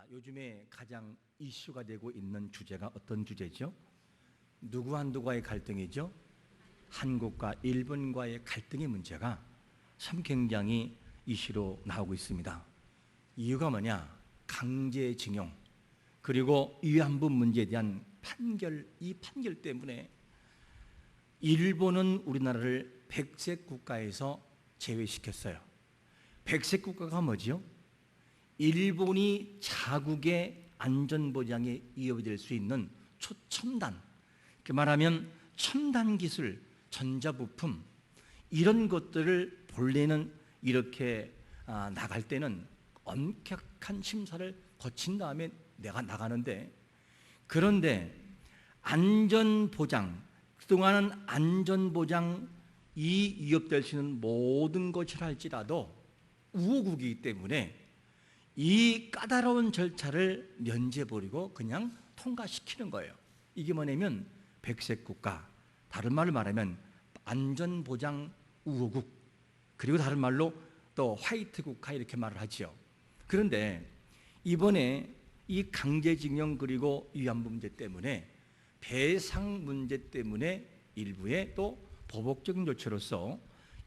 요즘에 가장 이슈가 되고 있는 주제가 어떤 주제죠? 누구와 누구와의 갈등이죠? 한국과 일본과의 갈등의 문제가 참 굉장히 이슈로 나오고 있습니다. 이유가 뭐냐? 강제징용 그리고 위안부 문제에 대한 판결, 이 판결 때문에 일본은 우리나라를 백색 국가에서 제외시켰어요. 백색 국가가 뭐죠? 일본이 자국의 안전보장에 위협이 될 수 있는 초첨단, 그 말하면 첨단 기술, 전자부품 이런 것들을 본래는 이렇게 나갈 때는 엄격한 심사를 거친 다음에 내가 나가는데, 그런데 안전보장, 그동안은 안전보장 이 위협될 수 있는 모든 것이라 할지라도 우호국이기 때문에 이 까다로운 절차를 면제해버리고 그냥 통과시키는 거예요. 이게 뭐냐면 백색 국가, 다른 말로 말하면 안전보장 우호국, 그리고 다른 말로 또 화이트 국가 이렇게 말을 하지요. 그런데 이번에 이 강제징용 그리고 위안부 문제 때문에 배상 문제 때문에 일부의 또 보복적인 조치로서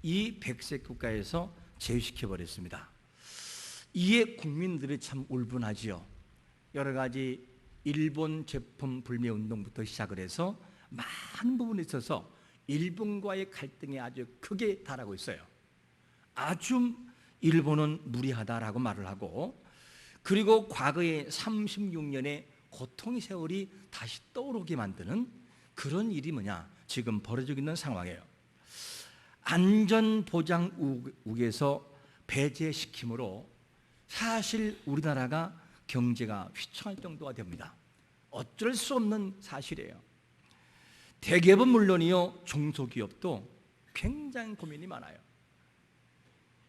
이 백색 국가에서 제외시켜버렸습니다. 이에 국민들이 참 울분하지요. 여러 가지 일본 제품 불매 운동부터 시작을 해서 많은 부분에 있어서 일본과의 갈등이 아주 크게 달하고 있어요. 아주 일본은 무리하다라고 말을 하고, 그리고 과거의 36년의 고통의 세월이 다시 떠오르게 만드는 그런 일이 뭐냐? 지금 벌어지고 있는 상황이에요. 안전보장국에서 배제시킴으로 사실 우리나라가 경제가 휘청할 정도가 됩니다. 어쩔 수 없는 사실이에요. 대기업은 물론이요, 중소기업도 굉장히 고민이 많아요.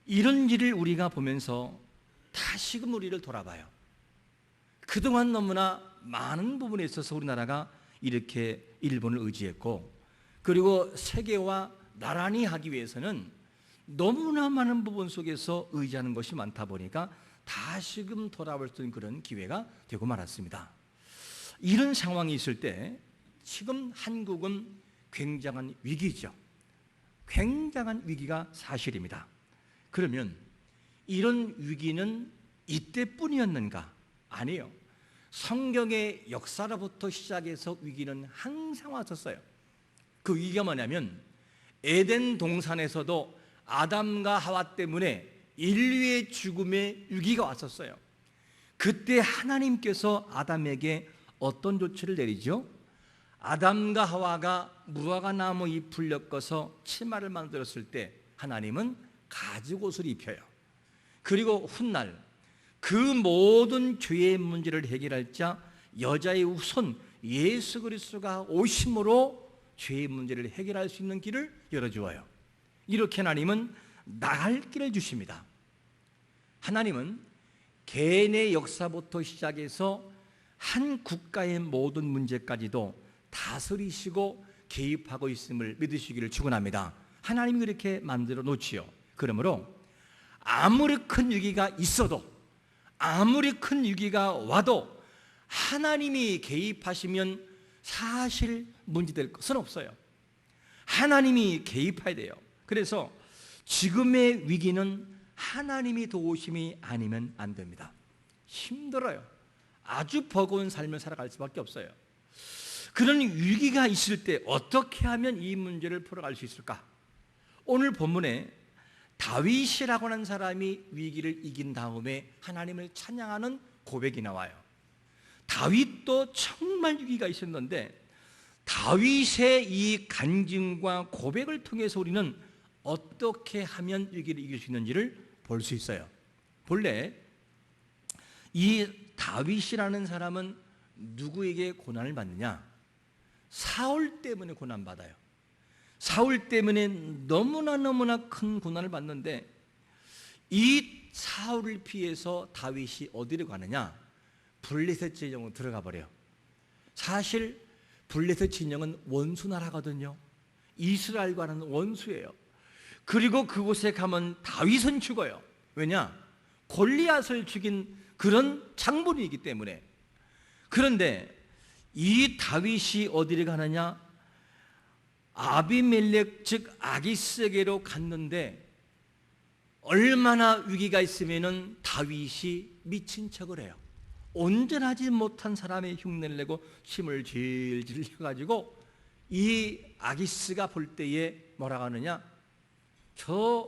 이런 일을 우리가 보면서 다시금 우리를 돌아봐요. 그동안 너무나 많은 부분에 있어서 우리나라가 이렇게 일본을 의지했고, 그리고 세계와 나란히 하기 위해서는 너무나 많은 부분 속에서 의지하는 것이 많다 보니까 다시금 돌아볼 수 있는 그런 기회가 되고 말았습니다. 이런 상황이 있을 때 지금 한국은 굉장한 위기죠. 굉장한 위기가 사실입니다. 그러면 이런 위기는 이때뿐이었는가? 아니에요. 성경의 역사로부터 시작해서 위기는 항상 왔었어요. 그 위기가 뭐냐면 에덴 동산에서도 아담과 하와 때문에 인류의 죽음의 위기가 왔었어요. 그때 하나님께서 아담에게 어떤 조치를 내리죠? 아담과 하와가 무화과 나무 잎을 엮어서 치마를 만들었을 때 하나님은 가죽옷을 입혀요. 그리고 훗날 그 모든 죄의 문제를 해결할 자 여자의 후손 예수 그리스도가 오심으로 죄의 문제를 해결할 수 있는 길을 열어주어요. 이렇게 하나님은 나갈 길을 주십니다. 하나님은 개인의 역사부터 시작해서 한 국가의 모든 문제까지도 다스리시고 개입하고 있음을 믿으시기를 축원합니다. 하나님이 그렇게 만들어 놓지요. 그러므로 아무리 큰 위기가 있어도, 아무리 큰 위기가 와도 하나님이 개입하시면 사실 문제될 것은 없어요. 하나님이 개입해야 돼요. 그래서 지금의 위기는 하나님이 도우심이 아니면 안 됩니다. 힘들어요. 아주 버거운 삶을 살아갈 수밖에 없어요. 그런 위기가 있을 때 어떻게 하면 이 문제를 풀어갈 수 있을까? 오늘 본문에 다윗이라고 하는 사람이 위기를 이긴 다음에 하나님을 찬양하는 고백이 나와요. 다윗도 정말 위기가 있었는데 다윗의 이 간증과 고백을 통해서 우리는 어떻게 하면 위기를 이길 수 있는지를 볼 수 있어요. 본래 이 다윗이라는 사람은 누구에게 고난을 받느냐? 사울 때문에 고난받아요. 사울 때문에 너무나 큰 고난을 받는데 이 사울을 피해서 다윗이 어디로 가느냐? 블레셋 진영으로 들어가 버려요. 사실 블레셋 진영은 원수 나라거든요. 이스라엘과는 원수예요. 그리고 그곳에 가면 다윗은 죽어요. 왜냐? 골리앗을 죽인 그런 장본인이기 때문에. 그런데 이 다윗이 어디를 가느냐? 아비멜렉 즉 아기스에게로 갔는데 얼마나 위기가 있으면은 다윗이 미친 척을 해요. 온전하지 못한 사람의 흉내를 내고 침을 질질 흘려가지고 이 아기스가 볼 때에 뭐라고 하느냐? 저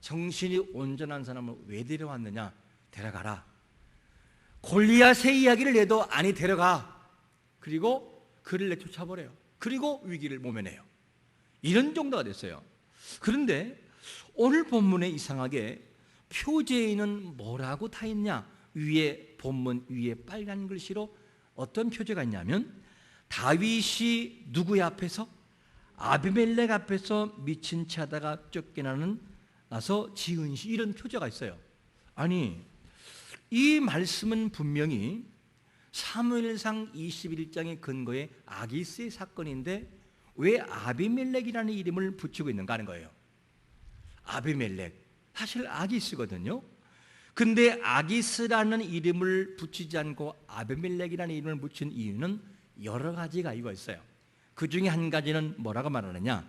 정신이 온전한 사람을 왜 데려왔느냐? 데려가라. 골리앗의 이야기를 내도 아니 데려가. 그리고 그를 내쫓아버려요. 그리고 위기를 모면해요. 이런 정도가 됐어요. 그런데 오늘 본문에 이상하게 표제에는 뭐라고 다 있냐? 위에 본문 위에 빨간 글씨로 어떤 표제가 있냐면 다윗이 누구의 앞에서? 아비멜렉 앞에서 미친 채 하다가 쫓겨나서 지은 시, 이런 표제가 있어요. 아니, 이 말씀은 분명히 사무엘상 21장의 근거에 아기스의 사건인데 왜 아비멜렉이라는 이름을 붙이고 있는가 하는 거예요. 아비멜렉, 사실 아기스거든요. 근데 아기스라는 이름을 붙이지 않고 아비멜렉이라는 이름을 붙인 이유는 여러 가지가 이유가 있어요. 그 중에 한 가지는 뭐라고 말하느냐?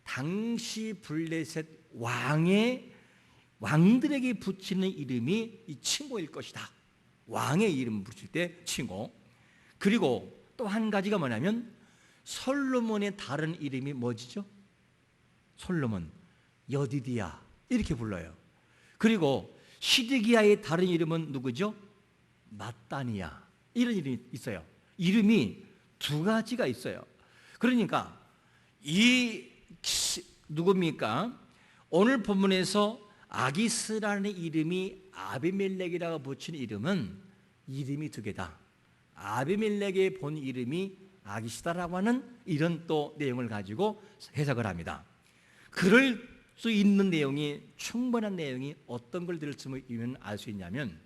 당시 블레셋 왕들에게 붙이는 이름이 이 칭호일 것이다. 왕의 이름 붙일 때 칭호. 그리고 또 한 가지가 뭐냐면 솔로몬의 다른 이름이 뭐지죠? 솔로몬, 여디디야 이렇게 불러요. 그리고 시드기야의 다른 이름은 누구죠? 마따니야, 이런 이름이 있어요. 이름이 두 가지가 있어요. 그러니까 이 누굽니까? 오늘 본문에서 아기스라는 이름이 아비멜렉이라고 붙인 이름은 이름이 두 개다. 아비멜렉의 본 이름이 아기스다라고 하는 이런 또 내용을 가지고 해석을 합니다. 그럴 수 있는 내용이, 충분한 내용이 어떤 걸 들었으면 알 수 있냐면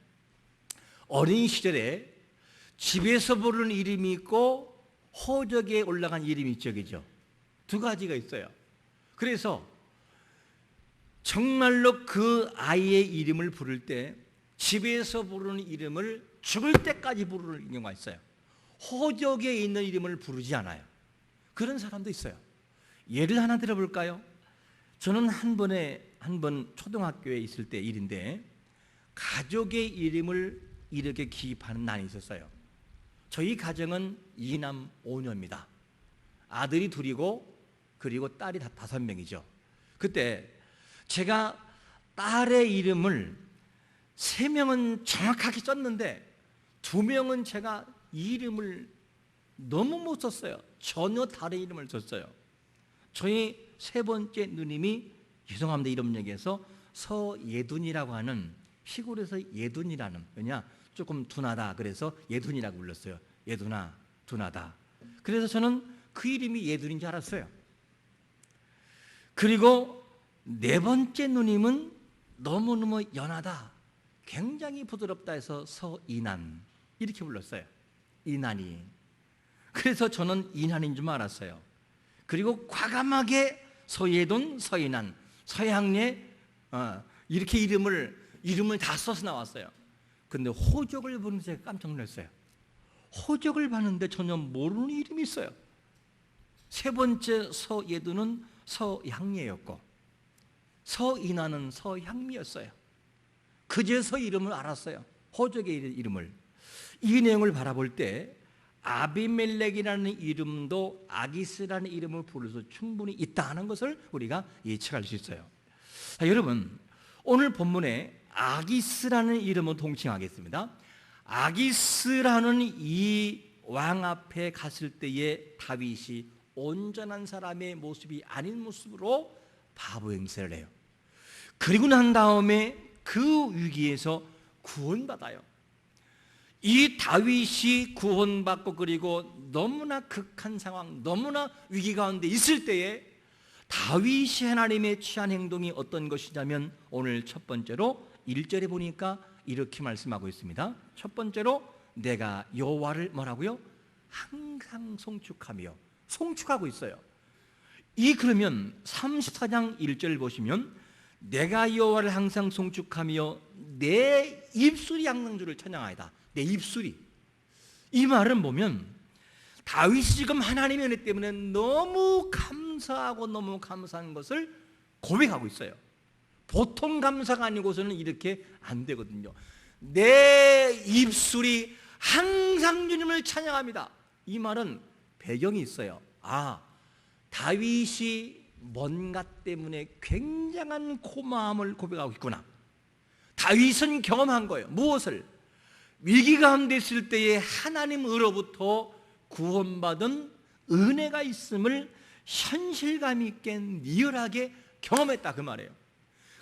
어린 시절에 집에서 부르는 이름이 있고 호적에 올라간 이름이 있죠. 그죠? 두 가지가 있어요. 그래서 정말로 그 아이의 이름을 부를 때 집에서 부르는 이름을 죽을 때까지 부르는 경우가 있어요. 호적에 있는 이름을 부르지 않아요. 그런 사람도 있어요. 예를 하나 들어볼까요? 저는 한 번 초등학교에 있을 때 일인데 가족의 이름을 이렇게 기입하는 난이 있었어요. 저희 가정은 2남 5녀입니다. 아들이 둘이고 그리고 딸이 5명이죠. 그때 제가 딸의 이름을 3명은 정확하게 썼는데 2명은 제가 이름을 너무 못 썼어요. 전혀 다른 이름을 썼어요. 저희 세 번째 누님이, 죄송합니다 이름 얘기해서, 서예둔이라고 하는, 시골에서 예둔이라는, 왜냐 조금 둔하다 그래서 예둔이라고 불렀어요. 예둔아, 둔하다. 그래서 저는 그 이름이 예둔인 줄 알았어요. 그리고 네 번째 누님은 너무너무 연하다, 굉장히 부드럽다 해서 서이난 이렇게 불렀어요. 이난이. 그래서 저는 이난인 줄 알았어요. 그리고 과감하게 서예돈, 서이난, 서양례 이렇게 이름을 다 써서 나왔어요. 근데 호적을 보는 제가 깜짝 놀랐어요. 호적을 봤는데 전혀 모르는 이름이 있어요. 세 번째 서예돈은 서양례였고 서인하는 서향미였어요. 그제서 이름을 알았어요. 호적의 이름을. 이 내용을 바라볼 때 아비멜렉이라는 이름도 아기스라는 이름을 부를 수 충분히 있다는 것을 우리가 예측할 수 있어요. 자, 여러분, 오늘 본문에 아기스라는 이름을 동칭하겠습니다. 아기스라는 이 왕 앞에 갔을 때의 다윗이 온전한 사람의 모습이 아닌 모습으로 바보 행세를 해요. 그리고 난 다음에 그 위기에서 구원받아요. 이 다윗이 구원받고 그리고 너무나 극한 상황, 너무나 위기 가운데 있을 때에 다윗이 하나님의 취한 행동이 어떤 것이냐면 오늘 첫 번째로 1절에 보니까 이렇게 말씀하고 있습니다. 첫 번째로 내가 여호와를 뭐라고요? 항상 송축하고 있어요. 그러면 34장 1절을 보시면 내가 여호와를 항상 송축하며 내 입술이 양능주를 찬양하이다. 내 입술이. 이 말은 보면 다윗이 지금 하나님의 은혜 때문에 너무 감사하고 너무 감사한 것을 고백하고 있어요. 보통 감사가 아니고서는 이렇게 안 되거든요. 내 입술이 항상 주님을 찬양합니다. 이 말은 배경이 있어요. 다윗이 뭔가 때문에 굉장한 고마움을 고백하고 있구나. 다윗은 경험한 거예요. 무엇을? 위기 가운데 있을 때에 하나님으로부터 구원받은 은혜가 있음을 현실감 있게 리얼하게 경험했다, 그 말이에요.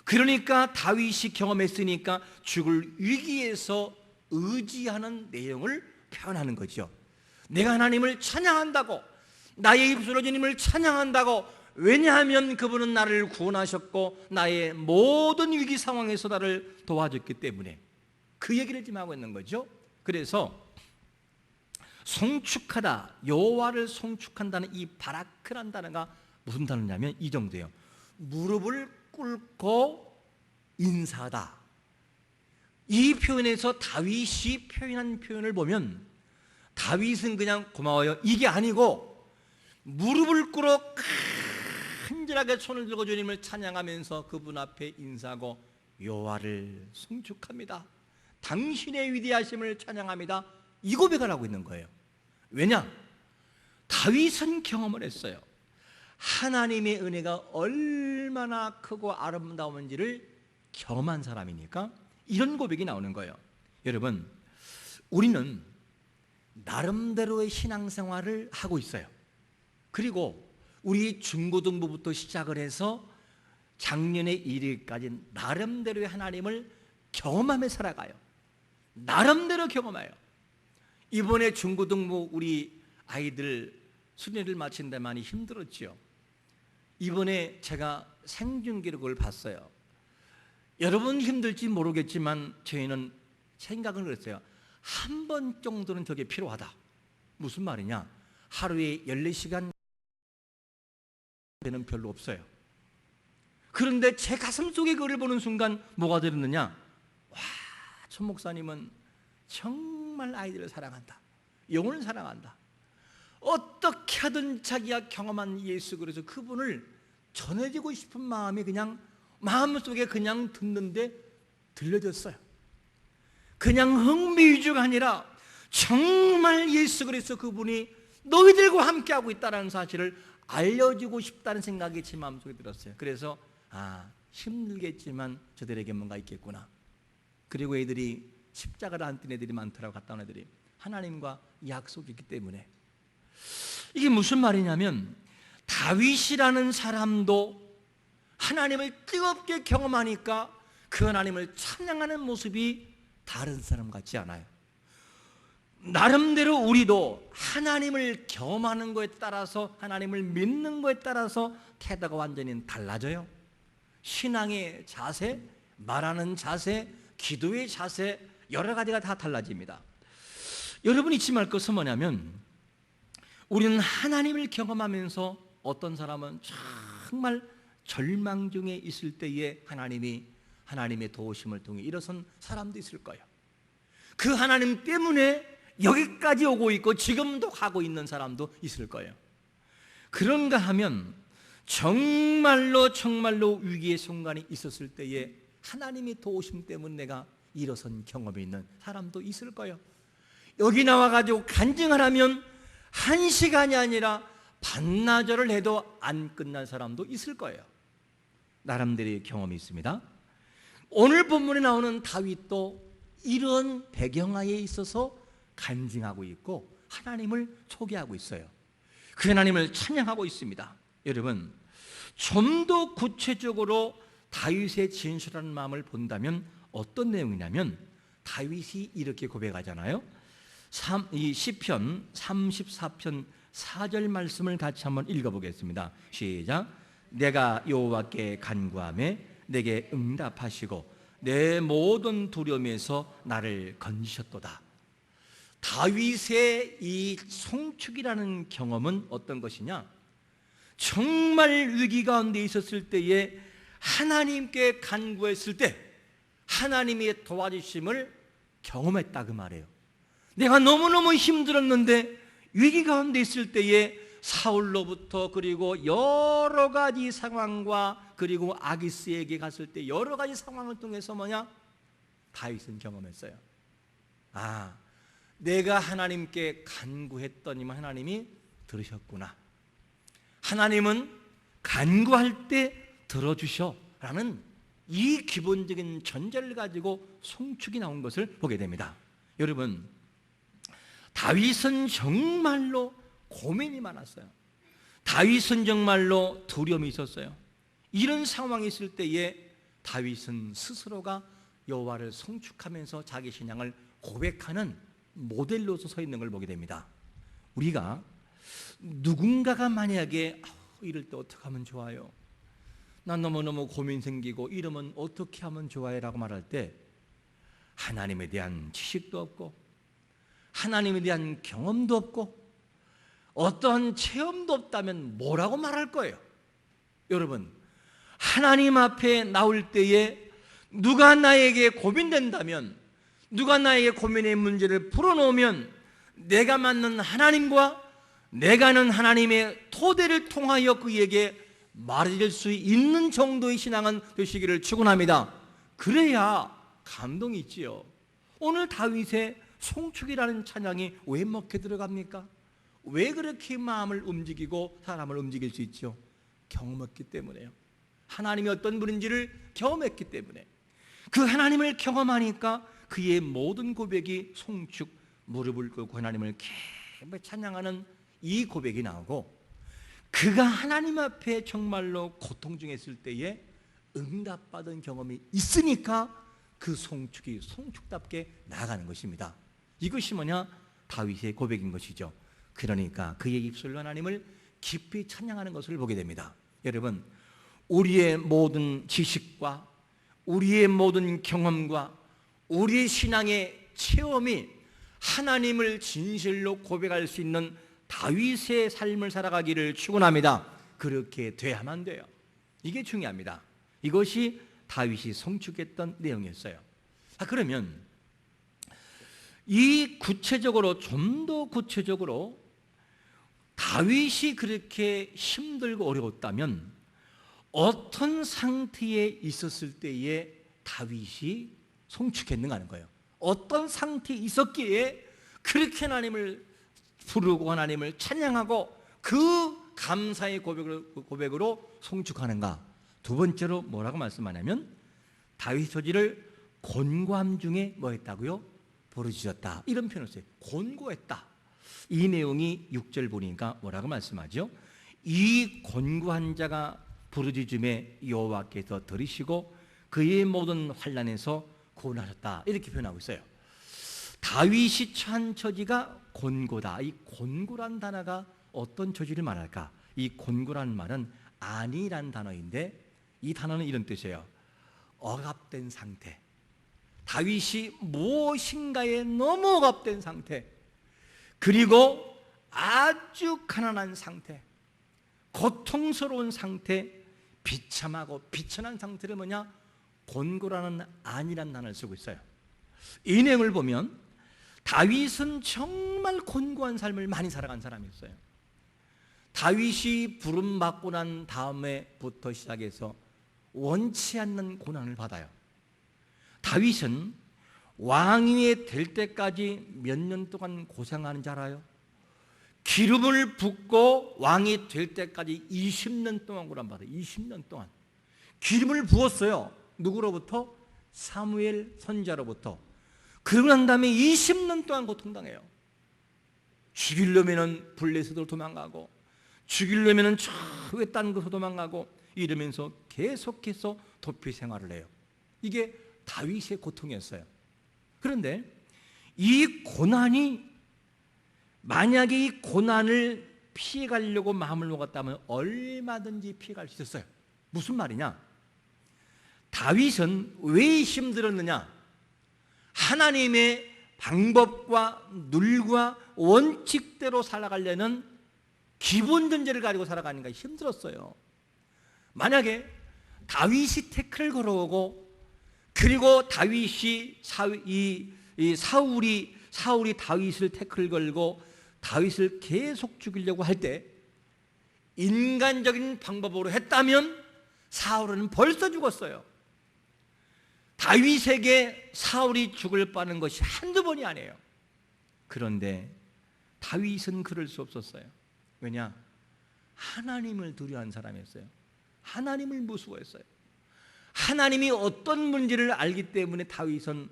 그러니까 다윗이 경험했으니까 죽을 위기에서 의지하는 내용을 표현하는 거죠. 내가 하나님을 찬양한다고, 나의 입술로 주님을 찬양한다고. 왜냐하면 그분은 나를 구원하셨고 나의 모든 위기 상황에서 나를 도와줬기 때문에. 그 얘기를 지금 하고 있는 거죠. 그래서 송축하다, 여호와를 송축한다는 이 바라크란 단어가 무슨 단어냐면 이 정도예요. 무릎을 꿇고 인사하다. 이 표현에서 다윗이 표현한 표현을 보면 다윗은 그냥 고마워요 이게 아니고 무릎을 꿇어 간절하게 손을 들고 주님을 찬양하면서 그분 앞에 인사하고 여호와를 송축합니다. 당신의 위대하심을 찬양합니다. 이 고백을 하고 있는 거예요. 왜냐? 다윗은 경험을 했어요. 하나님의 은혜가 얼마나 크고 아름다운지를 경험한 사람이니까 이런 고백이 나오는 거예요. 여러분, 우리는 나름대로의 신앙생활을 하고 있어요. 그리고 우리 중고등부부터 시작을 해서 작년에 이르기까지 나름대로의 하나님을 경험하며 살아가요. 나름대로 경험해요. 이번에 중고등부 우리 아이들 수련회를 마치는데 많이 힘들었죠. 이번에 제가 생중기록을 봤어요. 여러분 힘들지 모르겠지만 저희는 생각을 했어요. 한 번 정도는 저게 필요하다. 무슨 말이냐? 하루에 14시간 는 별로 없어요. 그런데 제 가슴 속에 그를 보는 순간 뭐가 들었느냐? 와, 천 목사님은 정말 아이들을 사랑한다. 영혼을 사랑한다. 어떻게 하든 자기가 경험한 예수 그래서 그분을 전해지고 싶은 마음이 그냥 마음속에 그냥 듣는데 들려졌어요. 그냥 흥미 위주가 아니라 정말 예수 그리스도 그분이 너희들과 함께하고 있다는 사실을 알려주고 싶다는 생각이 제 마음속에 들었어요. 그래서 힘들겠지만 저들에게 뭔가 있겠구나. 그리고 애들이 십자가를 안 뛴 애들이 많더라고. 갔다 온 애들이 하나님과 약속이 있기 때문에. 이게 무슨 말이냐면 다윗이라는 사람도 하나님을 뜨겁게 경험하니까 그 하나님을 찬양하는 모습이 다른 사람 같지 않아요. 나름대로 우리도 하나님을 경험하는 것에 따라서 하나님을 믿는 것에 따라서 태도가 완전히 달라져요. 신앙의 자세, 말하는 자세, 기도의 자세 여러 가지가 다 달라집니다. 여러분 잊지 말 것은 뭐냐면 우리는 하나님을 경험하면서 어떤 사람은 정말 절망 중에 있을 때에 하나님의 도우심을 통해 일어선 사람도 있을 거예요. 그 하나님 때문에 여기까지 오고 있고 지금도 가고 있는 사람도 있을 거예요. 그런가 하면 정말로 위기의 순간이 있었을 때에 하나님의 도우심 때문에 내가 일어선 경험이 있는 사람도 있을 거예요. 여기 나와가지고 간증을 하면 1시간이 아니라 반나절을 해도 안 끝난 사람도 있을 거예요. 나름대로의 경험이 있습니다. 오늘 본문에 나오는 다윗도 이런 배경하에 있어서 간증하고 있고 하나님을 소개하고 있어요. 그 하나님을 찬양하고 있습니다. 여러분, 좀 더 구체적으로 다윗의 진실한 마음을 본다면 어떤 내용이냐면 다윗이 이렇게 고백하잖아요. 이 시편 34편 4절 말씀을 같이 한번 읽어보겠습니다. 시작. 내가 여호와께 간구하며 내게 응답하시고 내 모든 두려움에서 나를 건지셨도다. 다윗의 이 송축이라는 경험은 어떤 것이냐? 정말 위기 가운데 있었을 때에 하나님께 간구했을 때 하나님의 도와주심을 경험했다 그 말이에요. 내가 너무너무 힘들었는데 위기 가운데 있을 때에 사울로부터 그리고 여러 가지 상황과 그리고 아기스에게 갔을 때 여러 가지 상황을 통해서 다윗은 경험했어요. 내가 하나님께 간구했더니만 하나님이 들으셨구나. 하나님은 간구할 때 들어주셔 라는 이 기본적인 전제를 가지고 송축이 나온 것을 보게 됩니다. 여러분, 다윗은 정말로 고민이 많았어요. 다윗은 정말로 두려움이 있었어요. 이런 상황이 있을 때에 다윗은 스스로가 여호와를 송축하면서 자기 신앙을 고백하는 모델로서 서 있는 걸 보게 됩니다. 우리가 누군가가 만약에 이럴 때 어떻게 하면 좋아요? 난 너무너무 고민 생기고 이러면 어떻게 하면 좋아요? 라고 말할 때 하나님에 대한 지식도 없고 하나님에 대한 경험도 없고 어떠한 체험도 없다면 뭐라고 말할 거예요? 여러분, 하나님 앞에 나올 때에 누가 나에게 고민된다면, 누가 나에게 고민의 문제를 풀어놓으면 내가 만난 하나님과 내가 아는 하나님의 토대를 통하여 그에게 말해줄 수 있는 정도의 신앙은 되시기를 축원합니다. 그래야 감동이 있지요. 오늘 다윗의 송축이라는 찬양이 왜 먹혀 들어갑니까? 왜 그렇게 마음을 움직이고 사람을 움직일 수 있죠? 경험했기 때문에요. 하나님이 어떤 분인지를 경험했기 때문에. 그 하나님을 경험하니까 그의 모든 고백이 송축, 무릎을 꿇고 하나님을 깊이 찬양하는 이 고백이 나오고, 그가 하나님 앞에 정말로 고통 중에 있을 때에 응답받은 경험이 있으니까 그 송축이 송축답게 나아가는 것입니다. 이것이 다윗의 고백인 것이죠. 그러니까 그의 입술로 하나님을 깊이 찬양하는 것을 보게 됩니다. 여러분, 우리의 모든 지식과 우리의 모든 경험과 우리의 신앙의 체험이 하나님을 진실로 고백할 수 있는 다윗의 삶을 살아가기를 축원합니다. 그렇게 돼야만 돼요. 이게 중요합니다. 이것이 다윗이 송축했던 내용이었어요. 그러면 이 구체적으로, 좀 더 구체적으로 다윗이 그렇게 힘들고 어려웠다면 어떤 상태에 있었을 때에 다윗이 송축했는가 하는 거예요. 어떤 상태에 있었기에 그렇게 하나님을 부르고 하나님을 찬양하고 그 감사의 고백으로 송축하는가. 두 번째로 뭐라고 말씀하냐면 다윗 소지를 곤고함 중에 뭐 했다고요? 부르짖었다. 이런 표현을 써요. 곤고했다. 이 내용이 6절 보니까 뭐라고 말씀하죠? 이 곤고한 자가 부르짖음에 여호와께서 들으시고 그의 모든 환난에서 구원하셨다. 이렇게 표현하고 있어요. 다윗이 처한 처지가 곤고다. 이 곤고란 단어가 어떤 처지를 말할까? 이 곤고란 말은 아니란 단어인데 이 단어는 이런 뜻이에요. 억압된 상태. 다윗이 무엇인가에 너무 억압된 상태, 그리고 아주 가난한 상태, 고통스러운 상태, 비참하고 비천한 상태를 곤고라는 아니란 단어를 쓰고 있어요. 이 내용을 보면 다윗은 정말 곤고한 삶을 많이 살아간 사람이었어요. 다윗이 부름받고 난 다음에부터 시작해서 원치 않는 고난을 받아요. 다윗은 왕위에 될 때까지 몇 년 동안 고생하는 줄 알아요? 기름을 붓고 왕이 될 때까지 20년 동안 고난받아요. 20년 동안 기름을 부었어요. 누구로부터? 사무엘 선지자로부터. 그러고 난 다음에 20년 동안 고통당해요. 죽이려면 블레셋으로 도망가고, 죽이려면 저 외딴 곳으로 도망가고, 이러면서 계속해서 도피 생활을 해요. 이게 다윗의 고통이었어요. 그런데 이 고난이, 만약에 이 고난을 피해가려고 마음을 먹었다면 얼마든지 피해갈 수 있었어요. 무슨 말이냐? 다윗은 왜 힘들었느냐? 하나님의 방법과 룰과 원칙대로 살아가려는 기본 전제를 가지고 살아가니까 힘들었어요. 만약에 다윗이 태클을 걸어오고 그리고 다윗이 사울이 다윗을 태클 걸고 다윗을 계속 죽이려고 할 때 인간적인 방법으로 했다면 사울은 벌써 죽었어요. 다윗에게 사울이 죽을 뻔한 것이 한두 번이 아니에요. 그런데 다윗은 그럴 수 없었어요. 왜냐? 하나님을 두려워하는 사람이었어요. 하나님을 무서워했어요. 하나님이 어떤 문제를 알기 때문에 다윗은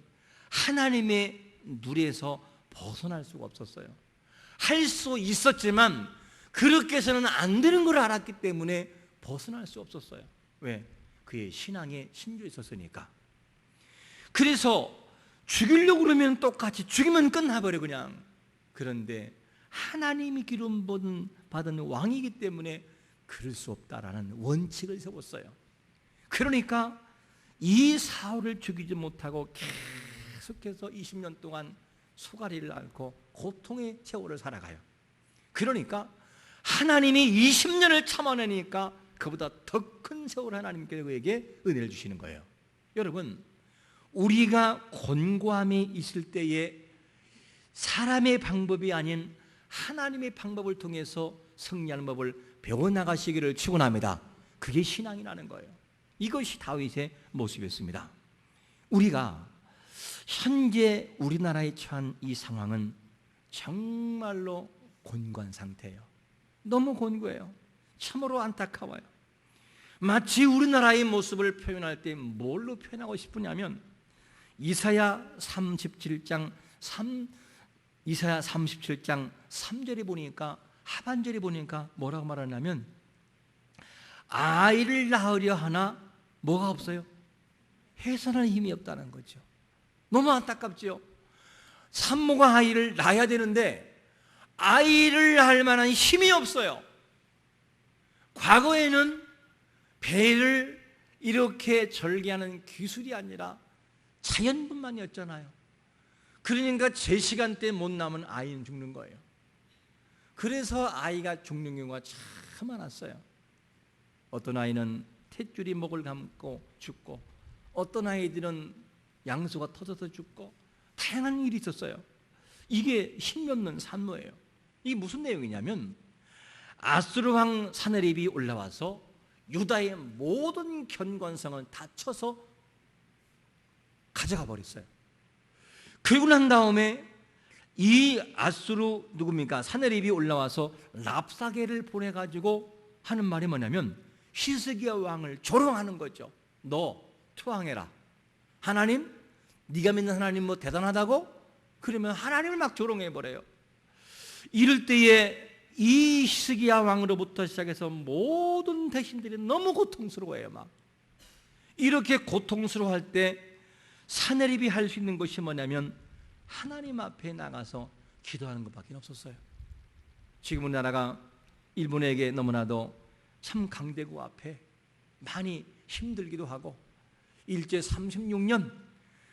하나님의 눈에서 벗어날 수가 없었어요. 할 수 있었지만 그렇게 해서는 안 되는 걸 알았기 때문에 벗어날 수 없었어요. 왜? 그의 신앙에 심겨 있었으니까. 그래서 죽이려고 그러면 똑같이 죽이면 끝나버려 그냥. 그런데 하나님이 기름 받은 왕이기 때문에 그럴 수 없다라는 원칙을 세웠어요. 그러니까 이 사울을 죽이지 못하고 계속해서 20년 동안 소가리를 앓고 고통의 세월을 살아가요. 그러니까 하나님이 20년을 참아내니까 그보다 더 큰 세월 하나님께서 그에게 은혜를 주시는 거예요. 여러분, 우리가 곤고함에 있을 때에 사람의 방법이 아닌 하나님의 방법을 통해서 승리하는 법을 배워나가시기를 축원합니다. 그게 신앙이라는 거예요. 이것이 다윗의 모습이었습니다. 우리가 현재 우리나라에 처한 이 상황은 정말로 곤고한 상태예요. 너무 곤고해요. 참으로 안타까워요. 마치 우리나라의 모습을 표현할 때 뭘로 표현하고 싶으냐면 이사야 37장 3절에 보니까 하반절에 보니까 뭐라고 말하냐면 아이를 낳으려 하나 뭐가 없어요? 해산할 힘이 없다는 거죠. 너무 안타깝죠. 산모가 아이를 낳아야 되는데 아이를 낳을 만한 힘이 없어요. 과거에는 배를 이렇게 절개하는 기술이 아니라 자연분만이었잖아요. 그러니까 제 시간대 못 낳으면 아이는 죽는 거예요. 그래서 아이가 죽는 경우가 참 많았어요. 어떤 아이는 탯줄이 목을 감고 죽고, 어떤 아이들은 양수가 터져서 죽고, 다양한 일이 있었어요. 이게 힘이 없는 산모예요. 이게 무슨 내용이냐면 아수르 왕 사네립이 올라와서 유다의 모든 견고성을 다 쳐서 가져가 버렸어요. 그리고 난 다음에 이 아수르 누굽니까? 사네립이 올라와서 랍사게를 보내가지고 하는 말이 뭐냐면 히스기야 왕을 조롱하는 거죠. 너 투항해라. 하나님, 네가 믿는 하나님 뭐 대단하다고? 그러면 하나님을 막 조롱해버려요. 이럴 때에 이 히스기야 왕으로부터 시작해서 모든 대신들이 너무 고통스러워해요. 막 이렇게 고통스러워할 때 사네립이 할 수 있는 것이 뭐냐면 하나님 앞에 나가서 기도하는 것밖에 없었어요. 지금 우리나라가 일본에게 너무나도 참 강대국 앞에 많이 힘들기도 하고 일제 36년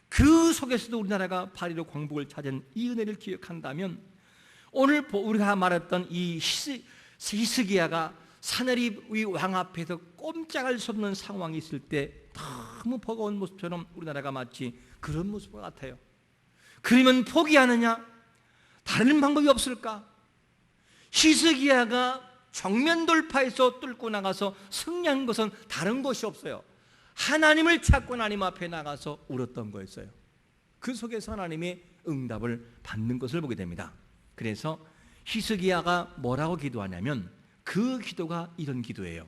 그 속에서도 우리나라가 파리로 광복을 찾은 이 은혜를 기억한다면 오늘 우리가 말했던 이 히스기야가 사네립의 왕 앞에서 꼼짝할 수 없는 상황이 있을 때 너무 버거운 모습처럼 우리나라가 마치 그런 모습 같아요. 그러면 포기하느냐? 다른 방법이 없을까? 히스기야가 정면 돌파해서 뚫고 나가서 승리한 것은 다른 것이 없어요. 하나님을 찾고 하나님 앞에 나가서 울었던 거였어요. 그 속에서 하나님의 응답을 받는 것을 보게 됩니다. 그래서 히스기야가 뭐라고 기도하냐면 그 기도가 이런 기도예요.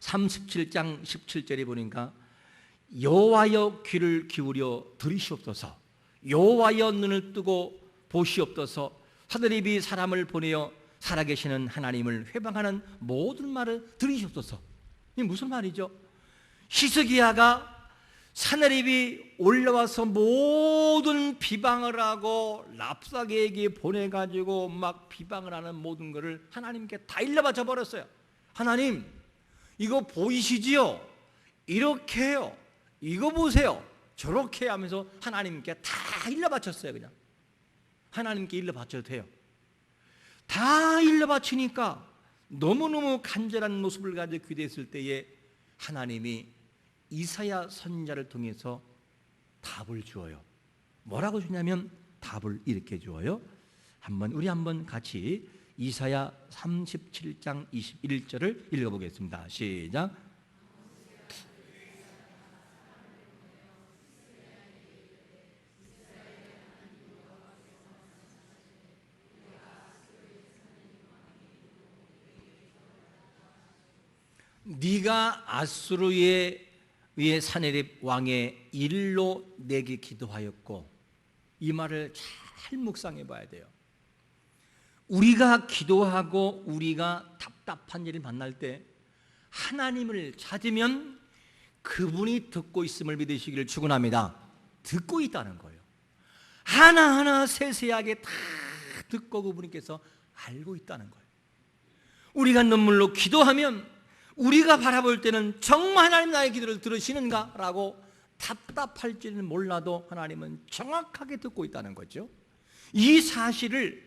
37장 17절에 보니까 여호와여 귀를 기울여 들으시옵소서, 여호와여 눈을 뜨고 보시옵소서, 사네립이 사람을 보내어 살아계시는 하나님을 회방하는 모든 말을 들으시옵소서. 이게 무슨 말이죠? 히스기야가 사네립이 올라와서 모든 비방을 하고 랍사게에게 보내가지고 막 비방을 하는 모든 것을 하나님께 다 일러바쳐 버렸어요. 하나님, 이거 보이시지요? 이렇게 해요. 이거 보세요. 저렇게 하면서 하나님께 다 일러바쳤어요. 그냥 하나님께 일러바쳐도 돼요. 다 일러바치니까 너무너무 간절한 모습을 가지고 기도했을 때에 하나님이 이사야 선지자를 통해서 답을 주어요. 뭐라고 주냐면 답을 이렇게 주어요. 우리 한번 같이 이사야 37장 21절을 읽어보겠습니다. 시작. 네가 아수르의 사네립 왕의 일로 내게 기도하였고, 이 말을 잘 묵상해 봐야 돼요. 우리가 기도하고 우리가 답답한 일을 만날 때 하나님을 찾으면 그분이 듣고 있음을 믿으시기를 축원합니다. 듣고 있다는 거예요. 하나하나 세세하게 다 듣고 그분께서 알고 있다는 거예요. 우리가 눈물로 기도하면 우리가 바라볼 때는 정말 하나님 나의 기도를 들으시는가? 라고 답답할지는 몰라도 하나님은 정확하게 듣고 있다는 거죠. 이 사실을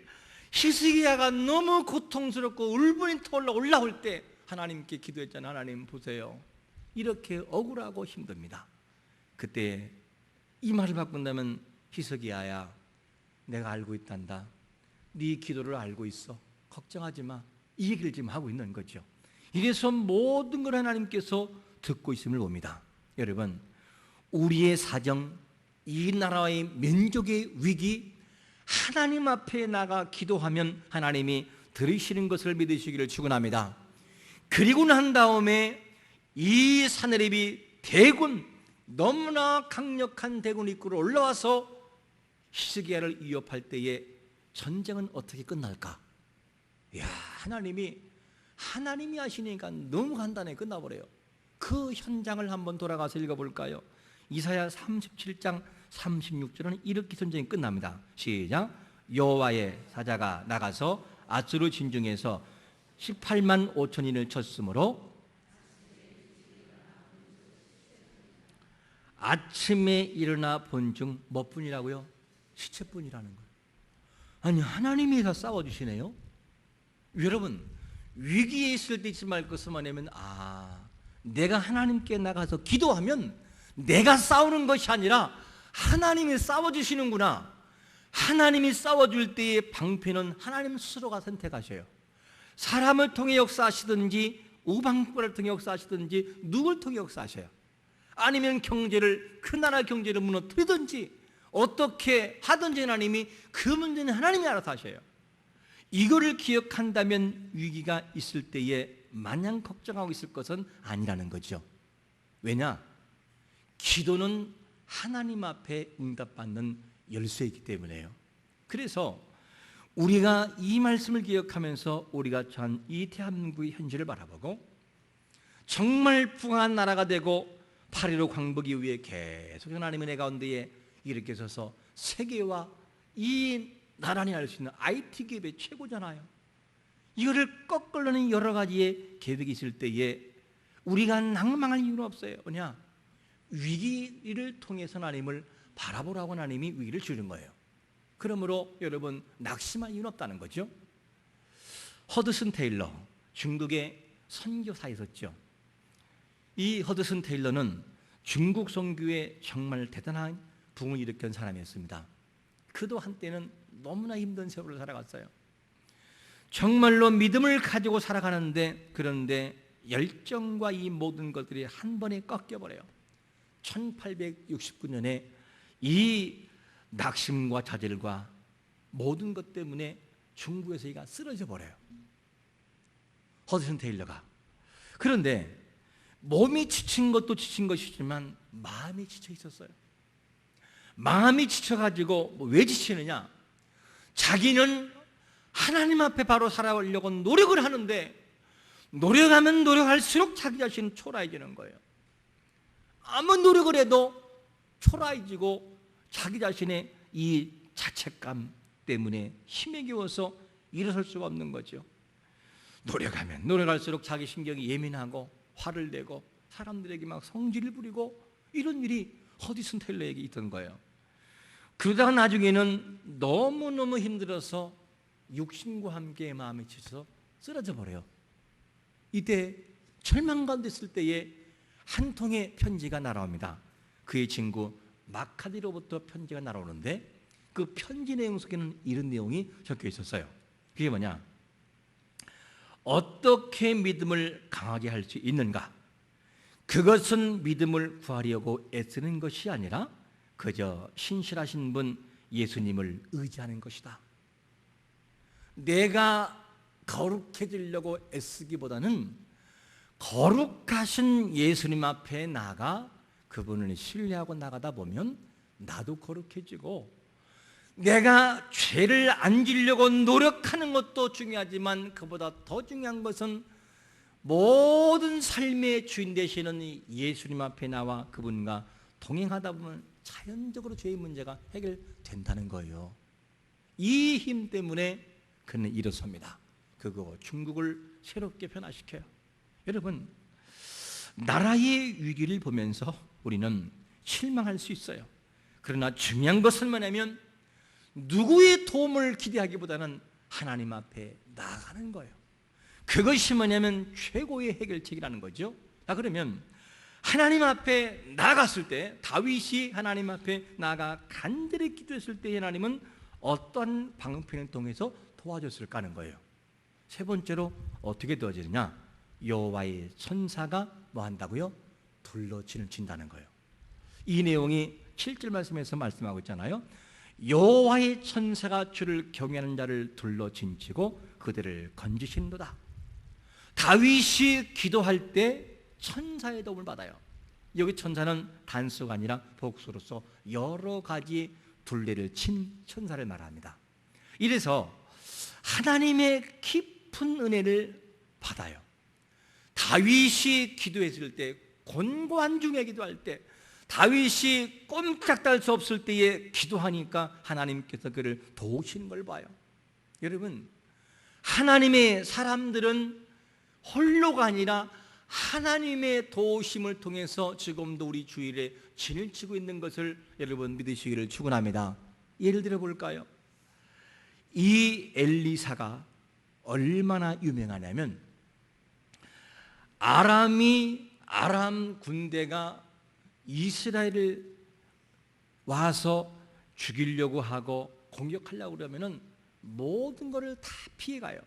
히스기야가 너무 고통스럽고 울분이 터올라 올라올 때 하나님께 기도했잖아요. 하나님 보세요, 이렇게 억울하고 힘듭니다. 그때 이 말을 바꾼다면, 히스기야야, 내가 알고 있단다. 네 기도를 알고 있어. 걱정하지 마. 이 얘기를 지금 하고 있는 거죠. 이래서 모든 걸 하나님께서 듣고 있음을 봅니다. 여러분, 우리의 사정, 이 나라의 민족의 위기, 하나님 앞에 나가 기도하면 하나님이 들으시는 것을 믿으시기를 축원합니다. 그리고 난 다음에 이 사네립이 대군, 너무나 강력한 대군이 이끌어 올라와서 히스기야를 위협할 때에 전쟁은 어떻게 끝날까? 이야, 하나님이 하시니까 너무 간단해 끝나버려요. 그 현장을 한번 돌아가서 읽어볼까요? 이사야 37장 36절은 이렇게 전쟁이 끝납니다. 시작. 여호와의 사자가 나가서 아수르 진중에서 18만 5천인을 쳤으므로 아침에 일어나 본 중 몇 분이라고요? 시체뿐이라는 거예요. 아니, 하나님이 다 싸워주시네요. 여러분, 위기에 있을 때 잊지 말 것은 뭐냐면, 내가 하나님께 나가서 기도하면 내가 싸우는 것이 아니라 하나님이 싸워주시는구나. 하나님이 싸워줄 때의 방패는 하나님 스스로가 선택하셔요. 사람을 통해 역사하시든지 우방국가를 통해 역사하시든지 누굴 통해 역사하셔요. 아니면 그 나라 경제를 무너뜨리든지 어떻게 하든지 하나님이 그 문제는 하나님이 알아서 하셔요. 이거를 기억한다면 위기가 있을 때에 마냥 걱정하고 있을 것은 아니라는 거죠. 왜냐? 기도는 하나님 앞에 응답받는 열쇠이기 때문에요. 그래서 우리가 이 말씀을 기억하면서 우리가 처한 이 대한민국의 현실을 바라보고 정말 풍성한 나라가 되고 8.15 광복 이후에 계속 하나님의 은혜 가운데에 이렇게 서서 세계와 이 나란히 할 수 있는 IT 기업의 최고잖아요. 이거를 꺾으려는 여러 가지의 계획이 있을 때에 우리가 낭망할 이유는 없어요. 뭐냐? 위기를 통해서 하나님을 바라보라고 하나님이 위기를 주는 거예요. 그러므로 여러분, 낙심할 이유는 없다는 거죠. 허드슨 테일러, 중국의 선교사 있었죠. 이 허드슨 테일러는 중국 선교에 정말 대단한 부흥을 일으킨 사람이었습니다. 그도 한때는 너무나 힘든 세월을 살아갔어요. 정말로 믿음을 가지고 살아가는데, 그런데 열정과 이 모든 것들이 한 번에 꺾여버려요. 1869년에 이 낙심과 좌절과 모든 것 때문에 중국에서 이가 쓰러져 버려요. 허드슨 테일러가. 그런데 몸이 지친 것도 지친 것이지만 마음이 지쳐 있었어요. 마음이 지쳐가지고 왜 지치느냐? 자기는 하나님 앞에 바로 살아오려고 노력을 하는데 노력하면 노력할수록 자기 자신은 초라해지는 거예요. 아무 노력을 해도 초라해지고 자기 자신의 이 자책감 때문에 힘에 겨워서 일어설 수가 없는 거죠. 노력하면 노력할수록 자기 신경이 예민하고 화를 내고 사람들에게 막 성질을 부리고 이런 일이 허드슨 테일러에게 있던 거예요. 그러다가 나중에는 너무너무 힘들어서 육신과 함께 마음이 지쳐서 쓰러져 버려요. 이때 절망 가운데 있을 때에 한 통의 편지가 날아옵니다. 그의 친구 마카디로부터 편지가 날아오는데 그 편지 내용 속에는 이런 내용이 적혀 있었어요. 그게 뭐냐? 어떻게 믿음을 강하게 할 수 있는가? 그것은 믿음을 구하려고 애쓰는 것이 아니라 그저 신실하신 분 예수님을 의지하는 것이다. 내가 거룩해지려고 애쓰기보다는 거룩하신 예수님 앞에 나가 그분을 신뢰하고 나가다 보면 나도 거룩해지고, 내가 죄를 안 지려고 노력하는 것도 중요하지만 그보다 더 중요한 것은 모든 삶의 주인 되시는 예수님 앞에 나와 그분과 동행하다 보면 자연적으로 죄의 문제가 해결된다는 거예요. 이 힘 때문에 그는 일어섭니다. 그거 중국을 새롭게 변화시켜요. 여러분, 나라의 위기를 보면서 우리는 실망할 수 있어요. 그러나 중요한 것은 뭐냐면 누구의 도움을 기대하기보다는 하나님 앞에 나아가는 거예요. 그것이 뭐냐면 최고의 해결책이라는 거죠. 그러면 하나님 앞에 나아갔을 때, 다윗이 하나님 앞에 나아가 간절히 기도했을 때 하나님은 어떤 방편을 통해서 도와줬을까 하는 거예요. 세 번째로 어떻게 도와주느냐? 여호와의 천사가 뭐 한다고요? 둘러진을 친다는 거예요. 이 내용이 7절 말씀에서 말씀하고 있잖아요. 여호와의 천사가 주를 경외하는 자를 둘러진치고 그들을 건지시는도다. 다윗이 기도할 때 천사의 도움을 받아요. 여기 천사는 단수가 아니라 복수로서 여러 가지 둘레를 친 천사를 말합니다. 이래서 하나님의 깊은 은혜를 받아요. 다윗이 기도했을 때, 곤고한 중에 기도할 때, 다윗이 꼼짝달 수 없을 때에 기도하니까 하나님께서 그를 도우시는 걸 봐요. 여러분, 하나님의 사람들은 홀로가 아니라 하나님의 도우심을 통해서 지금도 우리 주일에 진을 치고 있는 것을 여러분 믿으시기를 축원합니다. 예를 들어 볼까요? 이 엘리사가 얼마나 유명하냐면, 아람 군대가 이스라엘을 와서 죽이려고 하고 공격하려고 그러면은 모든 것을 다 피해가요.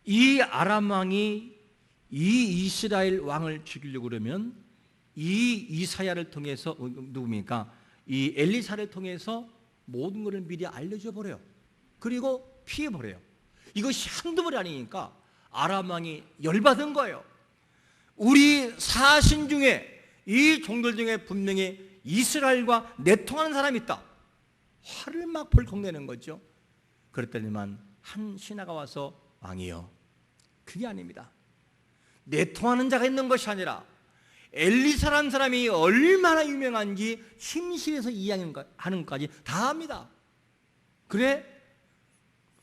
이 아람 왕이 이 이스라엘 왕을 죽이려고 그러면 이 이사야를 통해서, 누굽니까? 이 엘리사를 통해서 모든 것을 미리 알려줘 버려요. 그리고 피해 버려요. 이것이 한두 번이 아니니까 아람 왕이 열받은 거예요. 우리 사신 중에, 이 종들 중에 분명히 이스라엘과 내통하는 사람이 있다. 화를 막 벌컥 내는 거죠. 그랬더니만 한 신하가 와서, 왕이요, 그게 아닙니다. 내통하는 자가 있는 것이 아니라 엘리사라는 사람이 얼마나 유명한지 심실에서 이야기하는 것까지 다 합니다. 그래?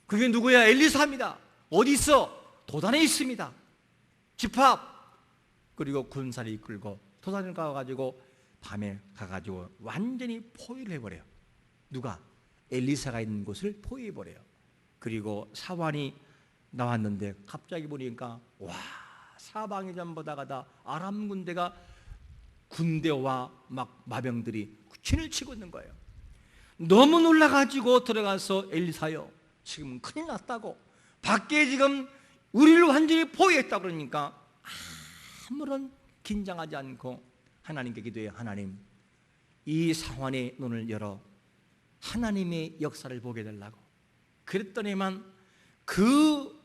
그게 누구야? 엘리사입니다. 어디 있어? 도단에 있습니다. 집합. 그리고 군사를 이끌고 도단을 가가지고 밤에 가가지고 완전히 포위를 해버려요. 누가? 엘리사가 있는 곳을 포위해버려요. 그리고 사환이 나왔는데 갑자기 보니까 와, 사방이 전부 다가 아람 군대와 막 마병들이 진을 치고 있는 거예요. 너무 놀라가지고 들어가서, 엘리사요, 지금 큰일 났다고, 밖에 지금 우리를 완전히 포위했다 그러니까 아무런 긴장하지 않고 하나님께 기도해요. 하나님, 이 상황의 눈을 열어 하나님의 역사를 보게 해달라고. 그랬더니만 그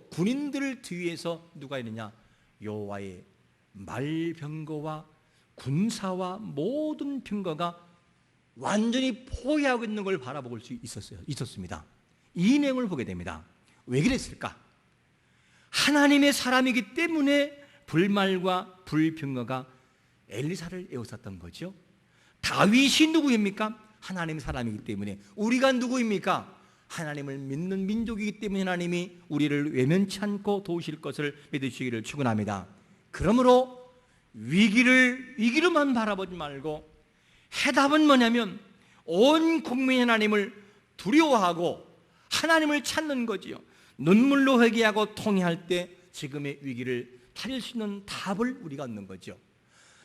군인들 뒤에서 누가 있느냐? 여호와의 말병거와 군사와 모든 병거가 완전히 포위하고 있는 걸 바라볼 수 있었습니다. 이 내용을 보게 됩니다. 왜 그랬을까? 하나님의 사람이기 때문에 불말과 불병거가 엘리사를 에워쌌던 거죠. 다윗이 누구입니까? 하나님의 사람이기 때문에. 우리가 누구입니까? 하나님을 믿는 민족이기 때문에 하나님이 우리를 외면치 않고 도우실 것을 믿으시기를 축원합니다. 그러므로 위기로만 바라보지 말고 해답은 뭐냐면 온 국민이 하나님을 두려워하고 하나님을 찾는 거지요. 눈물로 회개하고 통회할 때 지금의 위기를 찾을 수 있는 답을 우리가 얻는 거죠.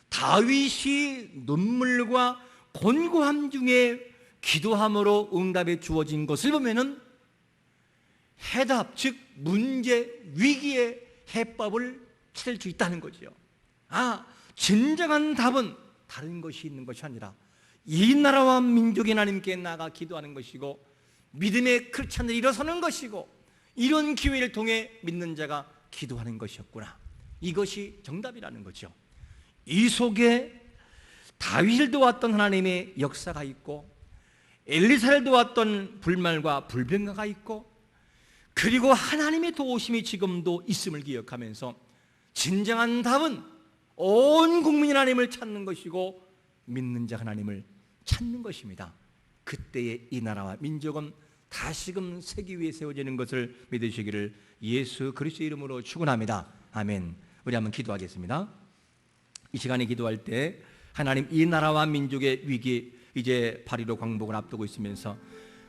다윗이 눈물과 곤고함 중에 기도함으로 응답이 주어진 것을 보면은 해답, 즉 문제, 위기의 해법을 찾을 수 있다는 거죠. 진정한 답은 다른 것이 있는 것이 아니라 이 나라와 민족의 하나님께 나아가 기도하는 것이고 믿음의 크리스찬들이 일어서는 것이고 이런 기회를 통해 믿는 자가 기도하는 것이었구나. 이것이 정답이라는 거죠. 이 속에 다윗을 도왔던 하나님의 역사가 있고 엘리사를 도왔던 불말과 불병가가 있고 그리고 하나님의 도우심이 지금도 있음을 기억하면서 진정한 답은 온 국민이 하나님을 찾는 것이고 믿는 자 하나님을 찾는 것입니다. 그때의 이 나라와 민족은 다시금 세기 위에 세워지는 것을 믿으시기를 예수 그리스도의 이름으로 축원합니다. 아멘. 우리 한번 기도하겠습니다. 이 시간에 기도할 때 하나님, 이 나라와 민족의 위기, 이제 8.15 광복을 앞두고 있으면서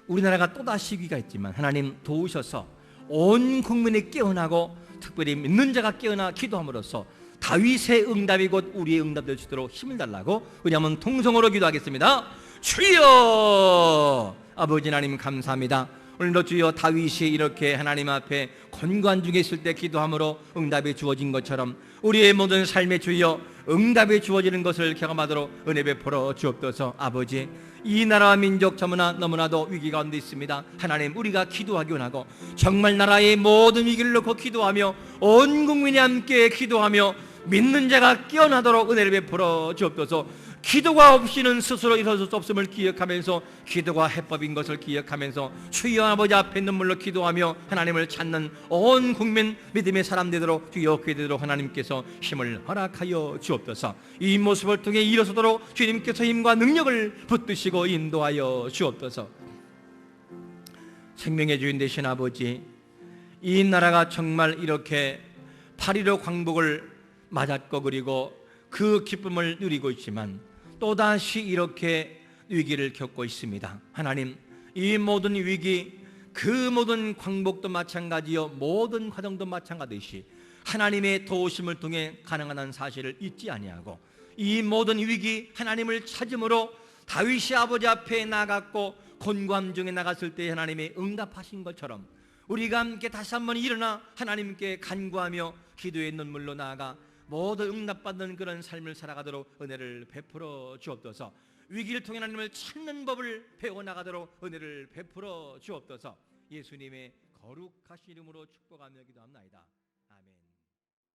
우리나라가 또다시 위기가 있지만 하나님 도우셔서 온 국민이 깨어나고 특별히 믿는 자가 깨어나 기도함으로써 다윗의 응답이 곧 우리의 응답 될 수 있도록 힘을 달라고 우리 한번 통성으로 기도하겠습니다. 주여! 아버지 하나님 감사합니다. 오늘도 주여 다윗이 이렇게 하나님 앞에 권고한 중에 있을 때 기도함으로 응답이 주어진 것처럼 우리의 모든 삶에 주여 응답이 주어지는 것을 경험하도록 은혜 베풀어 주옵소서. 아버지, 이 나라와 민족 너무나도 위기 가운데 있습니다. 하나님, 우리가 기도하기 원하고 정말 나라의 모든 위기를 놓고 기도하며 온 국민이 함께 기도하며 믿는 자가 깨어나도록 은혜를 베풀어 주옵소서. 기도가 없이는 스스로 일어설 수 없음을 기억하면서 기도가 해법인 것을 기억하면서 주여 아버지 앞에 눈물로 기도하며 하나님을 찾는 온 국민 믿음의 사람 되도록 주여 기도되도록 하나님께서 힘을 허락하여 주옵소서. 이 모습을 통해 일어서도록 주님께서 힘과 능력을 붙드시고 인도하여 주옵소서. 생명의 주인 되신 아버지, 이 나라가 정말 이렇게 8.15 광복을 맞았고 그리고 그 기쁨을 누리고 있지만 또다시 이렇게 위기를 겪고 있습니다. 하나님, 이 모든 위기, 그 모든 광복도 마찬가지요 모든 과정도 마찬가지듯이 하나님의 도우심을 통해 가능한 사실을 잊지 아니하고 이 모든 위기 하나님을 찾음으로 다윗이 아버지 앞에 나갔고 곤고함 중에 나갔을 때 하나님의 응답하신 것처럼 우리가 함께 다시 한번 일어나 하나님께 간구하며 기도의 눈물로 나아가 모두 응답받는 그런 삶을 살아가도록 은혜를 베풀어 주옵소서. 위기를 통해 하나님을 찾는 법을 배워나가도록 은혜를 베풀어 주옵소서. 예수님의 거룩하신 이름으로 축복하며 기도합나이다. 아멘.